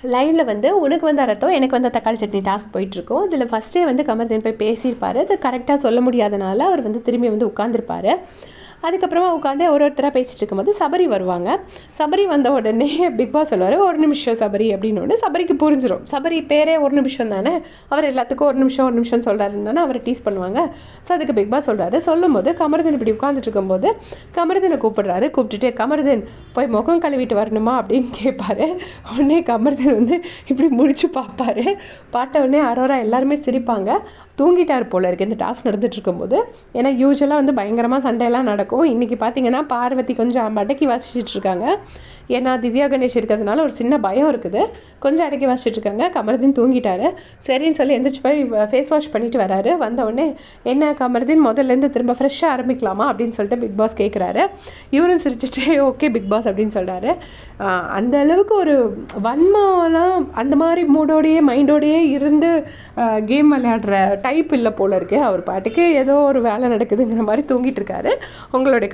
லைவ்ல வந்து உனக்கு வந்த ரத்தம் எனக்கு வந்த தக்காளி சட்னி டாஸ்க் போயிட்டுருக்கும். இதில் ஃபஸ்ட்டே வந்து கமர்தீன் போய் பேசியிருப்பார். அது கரெக்டாக சொல்ல முடியாதனால அவர் வந்து திரும்பி வந்து உட்காந்துருப்பார். அதுக்கப்புறமா உட்காந்து ஒருத்தராக பேசிகிட்டு இருக்கும்போது சபரி வருவாங்க. சபரி வந்த உடனே பிக் பாஸ் சொல்லுவார், ஒரு நிமிஷம் சபரி அப்படின்னு. சபரிக்கு புரிஞ்சிடும், சபரி பேரே ஒரு நிமிஷம் தானே, அவர் எல்லாத்துக்கும் ஒரு நிமிஷம் சொல்கிறாருன்னு தானே அவரை டீஸ் பண்ணுவாங்க. ஸோ அதுக்கு பிக் பாஸ் சொல்கிறாரு. சொல்லும்போது கமர்தீன் இப்படி உட்காந்துட்டு இருக்கும்போது கமர்தீனை கூப்பிடுறாரு. கூப்பிட்டுட்டு கமர்தீன் போய் முகம் கழுவிட்டு வரணுமா அப்படின்னு கேட்பாரு. உடனே கமர்தீன் வந்து இப்படி முடிச்சு பார்ப்பாரு. பார்த்த உடனே அரோரா எல்லாருமே சிரிப்பாங்க. தூங்கிட்டார் போல இருக்குது இந்த டாஸ்க் நடந்துட்டு இருக்கும்போது. ஏன்னா யூஸ்வலாக வந்து பயங்கரமாக சண்டையெல்லாம் நடக்கும். இன்றைக்கி பார்த்தீங்கன்னா பார்வதி கொஞ்சம் அடக்கி வாசிச்சுட்டு இருக்காங்க. ஏன்னா திவ்யா கணேஷ் இருக்கிறதுனால ஒரு சின்ன பயம் இருக்குது. கொஞ்சம் அடக்கி வாசிச்சுட்டு இருக்காங்க. கமர்தீன் தூங்கிட்டாரு. சரின்னு சொல்லி எந்திரிச்சு போய் ஃபேஸ் வாஷ் பண்ணிட்டு வராரு. வந்தவுடனே என்ன கமர்தீன் முதல்லேருந்து திரும்ப ஃப்ரெஷ்ஷாக ஆரம்பிக்கலாமா அப்படின்னு சொல்லிட்டு பிக் பாஸ் கேட்குறாரு. இவரும் சிரிச்சிட்டு ஓகே பிக் பாஸ் அப்படின்னு சொல்கிறாரு. அந்த அளவுக்கு ஒரு வன்மம்லாம் அந்த மாதிரி மூடோடையே மைண்டோடையே இருந்து கேம் விளையாடுற டைப் இல்லை போல இருக்குது. அவர் பாட்டுக்கு ஏதோ ஒரு வேலை நடக்குதுங்கிற மாதிரி தூங்கிட்டு இருக்காரு. உங்களுடைய